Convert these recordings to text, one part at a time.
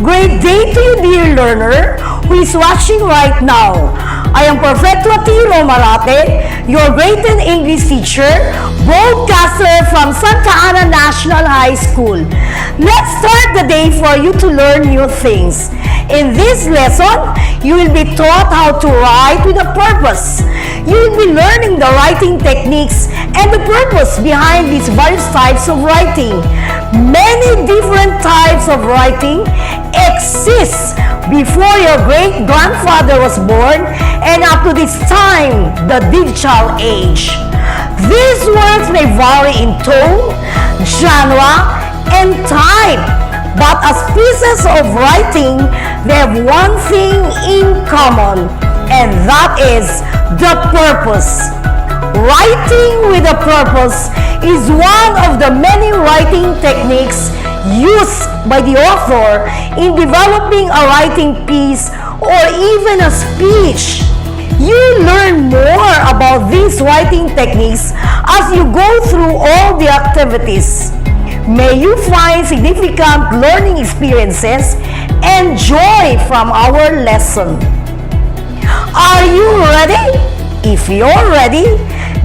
Great day to you, dear learner, who is watching right now. I am Perfectuatiro Marate, your grade 10 English teacher, broadcaster from Santa Ana National High School. Let's start the day for you to learn new things. In this lesson, you will be taught how to write with a purpose. You will be learning the writing techniques and the purpose behind these various types of writing. Many different types of writing exist before your great-grandfather was born and up to this time, the digital age. These words may vary in tone, genre, and type, but as pieces of writing, they have one thing in common, and that is the purpose. Writing with a purpose is one of the many writing techniques used by the author in developing a writing piece or even a speech. You learn more about these writing techniques as you go through all the activities. May you find significant learning experiences and joy from our lesson. Are you ready? If you're ready,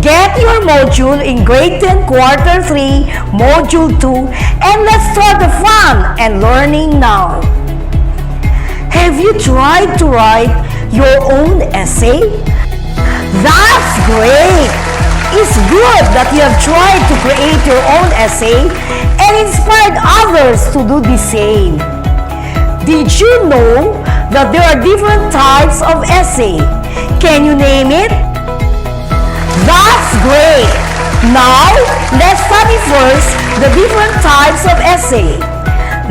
get your module in grade 10 quarter 3 module 2 and let's start the fun and learning now. Have you tried to write your own essay? That's great! It's good that you have tried to create your own essay and inspired others to do the same. Did you know that there are different types of essay? Can you name it? That's great! Now, let's study first the different types of essay.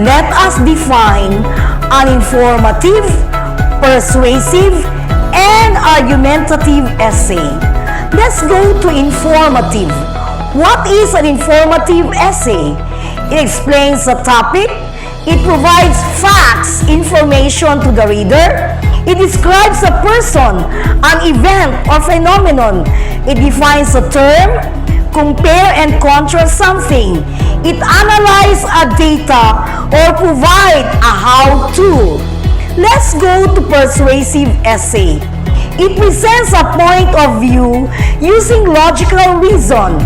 Let us define an informative, persuasive, and argumentative essay. Let's go to informative. What is an informative essay? It explains the topic. It provides facts, information to the reader. It describes a person, an event, or phenomenon. It defines a term, compare and contrast something. It analyzes a data or provide a how-to. Let's go to persuasive essay. It presents a point of view using logical reason.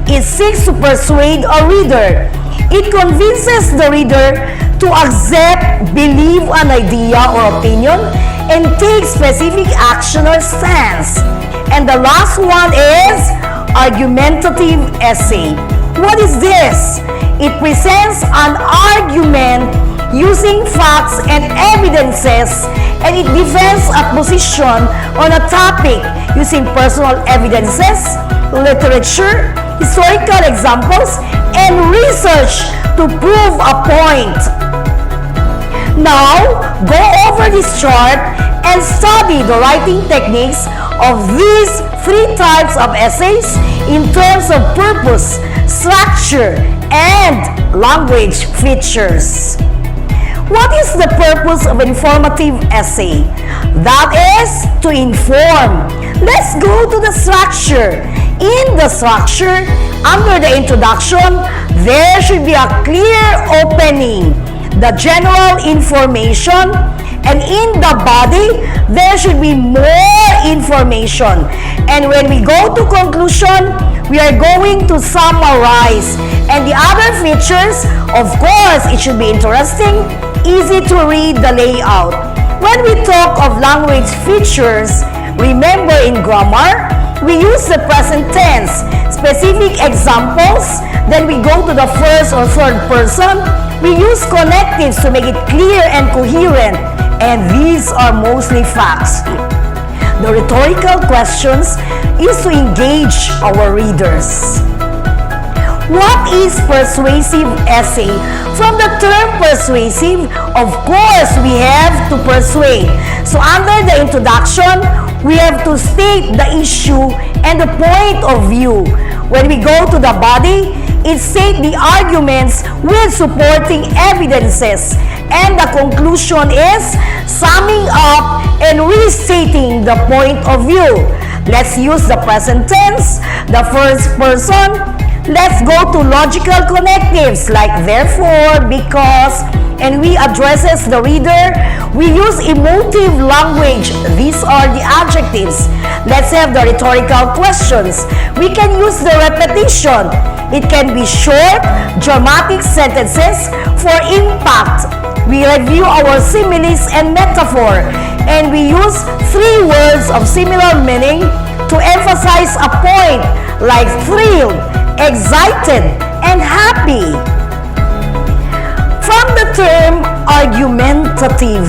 It seeks to persuade a reader. It convinces the reader to accept, believe an idea or opinion, and take specific action or stance. And the last one is argumentative essay. What is this? It presents an argument using facts and evidences, and it defends a position on a topic using personal evidences, literature, historical examples, and research to prove a point. Now, go over this chart and study the writing techniques of these three types of essays in terms of purpose, structure, and language features. What is the purpose of informative essay? That is to inform. Let's go to the structure. In the structure, under the introduction, there should be a clear opening, the general information, and in the body, there should be more information. And when we go to conclusion, we are going to summarize. And the other features, of course, it should be interesting, easy to read the layout. When we talk of language features, remember in grammar, we use the present tense, specific examples, then we go to the first or third person, we use connectives to make it clear and coherent, and these are mostly facts. The rhetorical questions is to engage our readers. What is persuasive essay? From the term persuasive, of course, we have to persuade. So under the introduction, we have to state the issue and the point of view. When we go to the body, it states the arguments with supporting evidences. And the conclusion is summing up and restating the point of view. Let's use the present tense, the first person. Let's go to logical connectives like therefore, because, and we addresses the reader, we use emotive language. These are the adjectives. Let's have the rhetorical questions. We can use the repetition. It can be short, dramatic sentences for impact. We review our similes and metaphor, and we use 3 words of similar meaning to emphasize a point like thrilled, excited, and happy. From the term argumentative,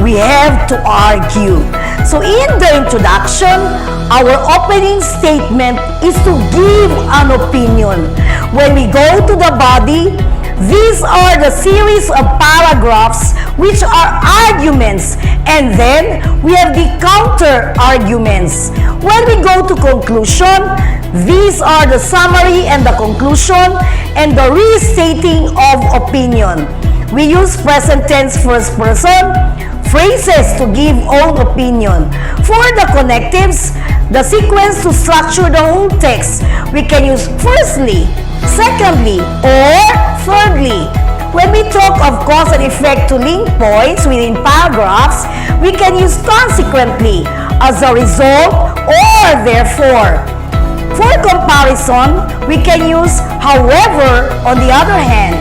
we have to argue. So in the introduction, our opening statement is to give an opinion. When we go to the body, these are the series of paragraphs which are arguments, and then we have the counter arguments. When we go to conclusion, these are the summary and the conclusion and the restating of opinion. We use present tense first person phrases to give own opinion. For the connectives, the sequence to structure the whole text, we can use firstly, secondly, or thirdly. When we talk of cause and effect to link points within paragraphs, we can use consequently, as a result, or therefore. For comparison, we can use however on the other hand,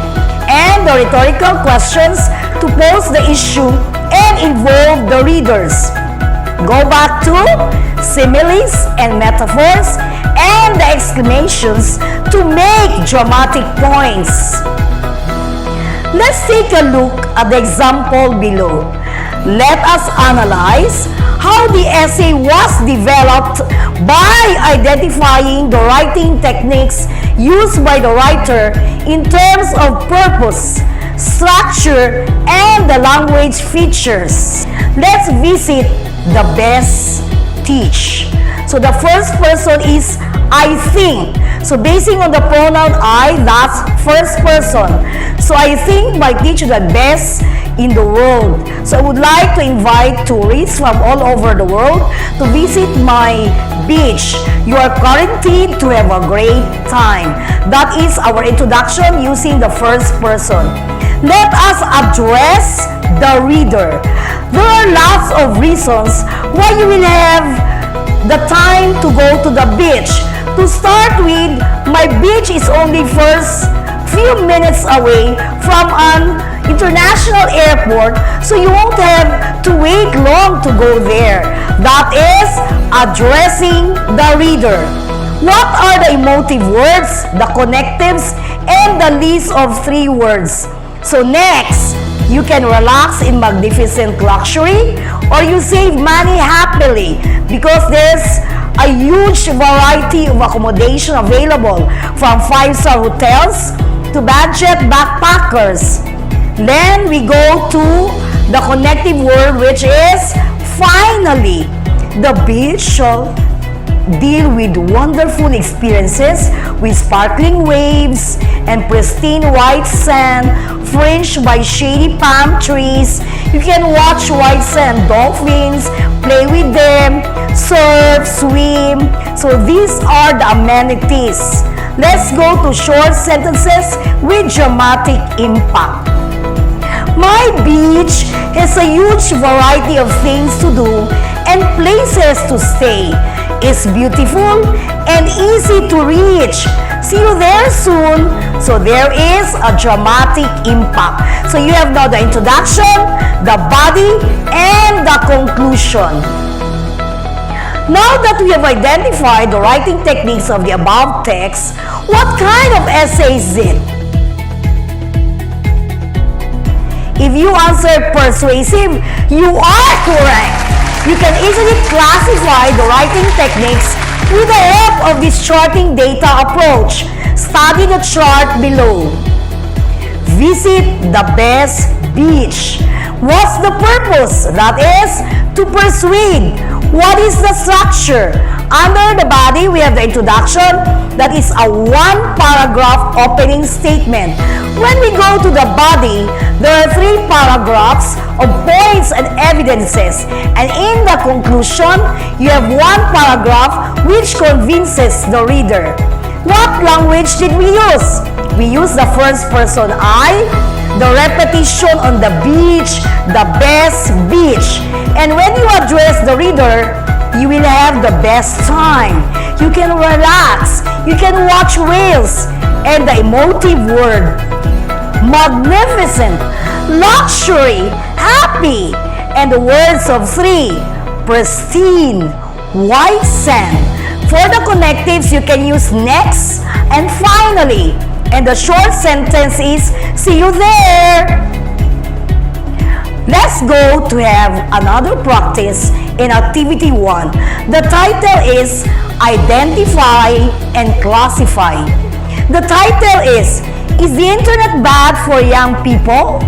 and the rhetorical questions to pose the issue and involve the readers. Go back to similes and metaphors and the exclamations to make dramatic points. Let's take a look at the example below. Let us analyze how the essay was developed by identifying the writing techniques used by the writer in terms of purpose, structure, and the language features. Let's visit the best teach. So the first person is I think. So basing on the pronoun I, that's first person. So I think my teacher the best in the world. So I would like to invite tourists from all over the world to visit my beach. You are quarantined to have a great time. That is our introduction using the first person. Let us address the reader. There are lots of reasons why you will have the time to go to the beach. To start with, my beach is only first few minutes away from an international airport, so you won't have to wait long to go there. That is addressing the reader. What are the emotive words, the connectives, and the list of 3 words? So next, you can relax in magnificent luxury or you save money happily because there's a huge variety of accommodation available from 5-star hotels to budget backpackers. Then we go to the connective word, which is finally. The beach shall deal with wonderful experiences with sparkling waves and pristine white sand fringed by shady palm trees. You can watch white sand dolphins, play with them, surf, swim. So these are the amenities. Let's go to short sentences with dramatic impact. My beach has a huge variety of things to do and places to stay. It's beautiful and easy to reach. See you there soon. So there is a dramatic impact. So you have now the introduction, the body, and the conclusion. Now that we have identified the writing techniques of the above text, what kind of essay is it? If you answered persuasive, you are correct. You can easily classify the writing techniques with the help of this charting data approach. Study the chart below. Visit the best beach. What's the purpose? That is to persuade. What is the structure? Under the body, we have the introduction. That is a 1-paragraph opening statement. When we go to the body, there are 3 paragraphs of points and evidences. And in the conclusion, you have 1 paragraph which convinces the reader. What language did we use? We used the first person I, the repetition on the beach, the best beach. And when you address the reader, you will have the best time. You can relax. You can watch whales. And the emotive word, magnificent, luxury, happy. And the words of three, pristine, white sand. For the connectives, you can use next and finally. And the short sentence is, see you there. Let's go to have another practice in activity 1. The title is Identify and Classify. The title is the internet bad for young people?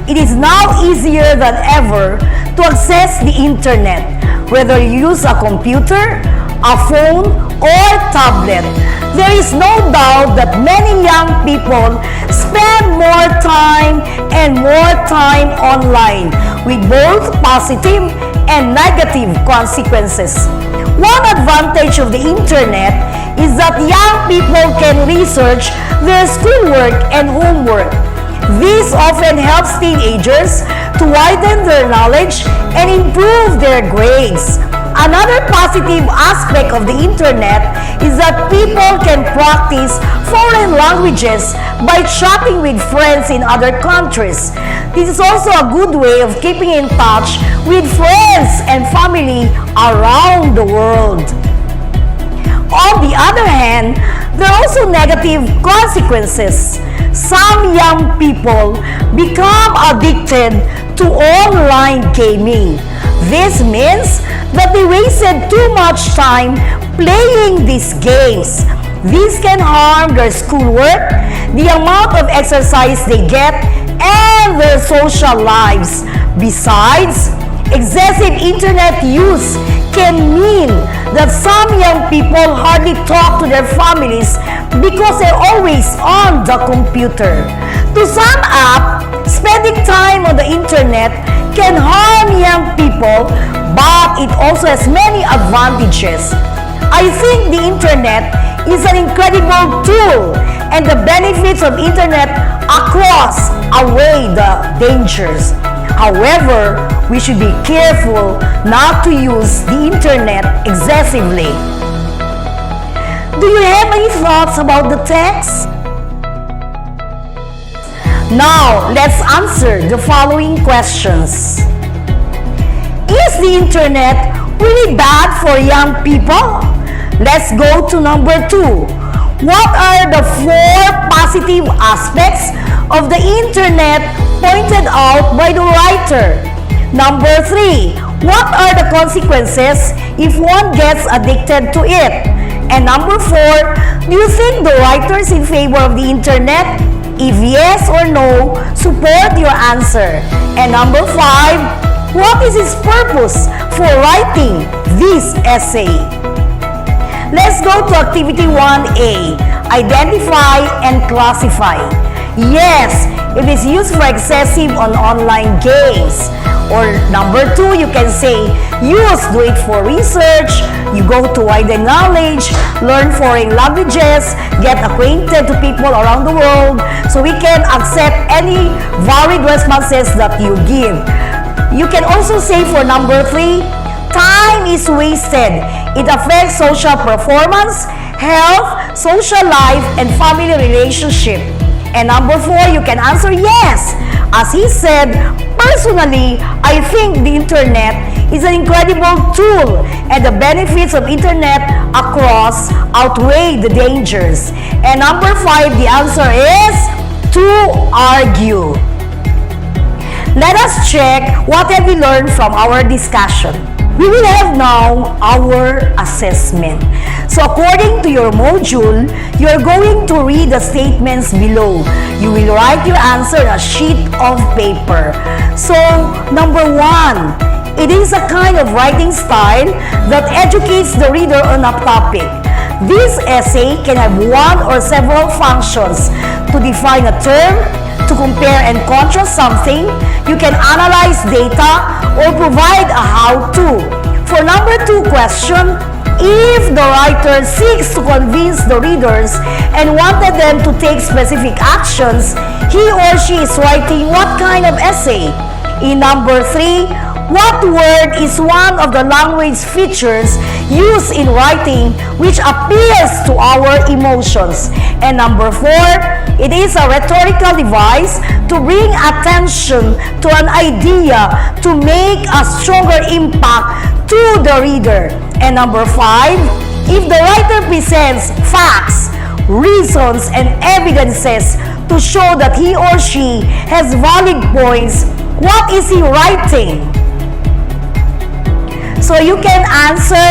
It is now easier than ever to access the internet, whether you use a computer, a phone, or tablet. There is no doubt that many young people spend more time and more time online with both positive and negative consequences. One advantage of the internet is that young people can research their schoolwork and homework. This often helps teenagers to widen their knowledge and improve their grades. Another positive aspect of the internet is that people can practice foreign languages by chatting with friends in other countries. This is also a good way of keeping in touch with friends and family around the world. On the other hand, there are also negative consequences. Some young people become addicted to online gaming. This means that they wasted too much time playing these games. This can harm their schoolwork, the amount of exercise they get, and their social lives. Besides, excessive internet use can mean that some young people hardly talk to their families because they're always on the computer. To sum up, spending time on the internet can harm young people, but it also has many advantages. I think the internet is an incredible tool, and the benefits of internet across outweigh the dangers. However, we should be careful not to use the internet excessively. Do you have any thoughts about the text? Now, let's answer the following questions. Is the internet really bad for young people? Let's go to number 2. What are the 4 positive aspects of the internet pointed out by the writer? Number 3. What are the consequences if one gets addicted to it? And number 4. Do you think the writer is in favor of the internet? If yes or no, support your answer. And number 5, what is his purpose for writing this essay? Let's go to activity 1A, identify and classify. Yes, it is used for excessive on online games. Or number 2, you can say, do it for research, you go to widen knowledge, learn foreign languages, get acquainted to people around the world, so we can accept any varied responses that you give. You can also say for number 3, time is wasted. It affects social performance, health, social life, and family relationship. And number 4, you can answer yes. As he said, personally, I think the internet is an incredible tool and the benefits of internet across outweigh the dangers. And number 5, the answer is to argue. Let us check what have we learned from our discussion. We will have now our assessment. So according to your module, you're going to read the statements below. You will write your answer on a sheet of paper. So, number 1, it is a kind of writing style that educates the reader on a topic. This essay can have one or several functions: to define a term, to compare and contrast something, you can analyze data, or provide a how-to. For number 2 question, If the writer seeks to convince the readers and wanted them to take specific actions, he or she is writing what kind of essay? In number 3, what word is one of the language features used in writing which appeals to our emotions? And number 4, it is a rhetorical device to bring attention to an idea to make a stronger impact to the reader. And number 5, if the writer presents facts, reasons, and evidences to show that he or she has valid points, what is he writing? So you can answer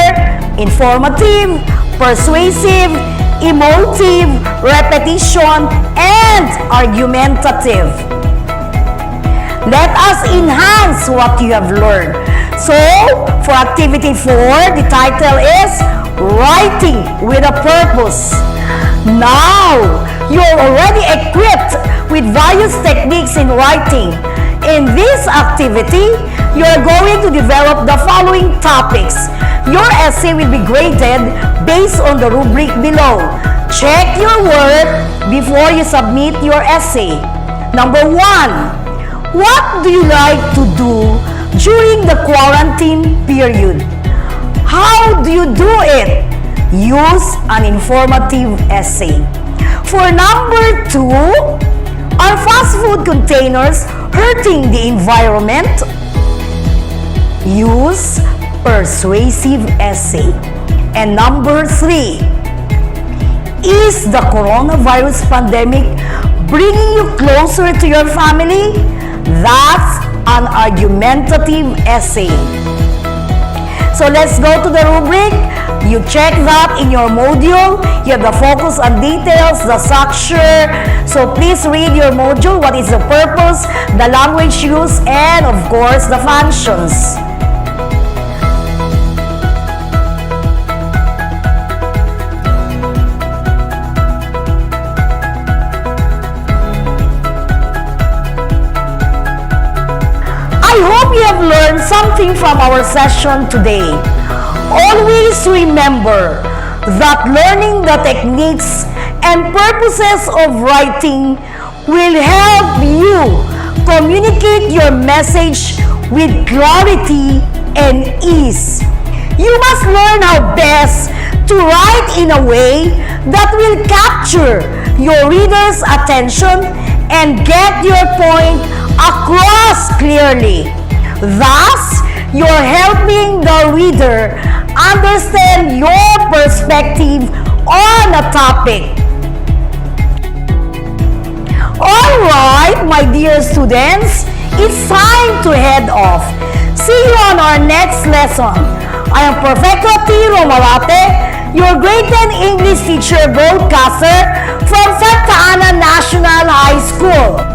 informative, persuasive, emotive, repetition, and argumentative. Let us enhance what you have learned. So, for activity 4, the title is Writing with a Purpose. Now, you're already equipped with various techniques in writing. In this activity, you're going to develop the following topics. Your essay will be graded based on the rubric below. Check your work before you submit your essay. Number 1, what do you like to do during the quarantine period? How do you do it? Use an informative essay. For number 2, are fast food containers hurting the environment? Use persuasive essay. And number 3, is the coronavirus pandemic bringing you closer to your family? That's an argumentative essay. So let's go to the rubric. You check that in your module. You have the focus on details, the structure. So please read your module. What is the purpose, the language used, and of course, the functions. I hope you have learned something from our session today. Always remember that learning the techniques and purposes of writing will help you communicate your message with clarity and ease. You must learn how best to write in a way that will capture your reader's attention and get your point across clearly. Thus, you're helping the reader understand your perspective on a topic. Alright, my dear students, it's time to head off. See you on our next lesson. I am Perfecto T. Romalate, your grade 10 English teacher broadcaster from Santa Ana National High School.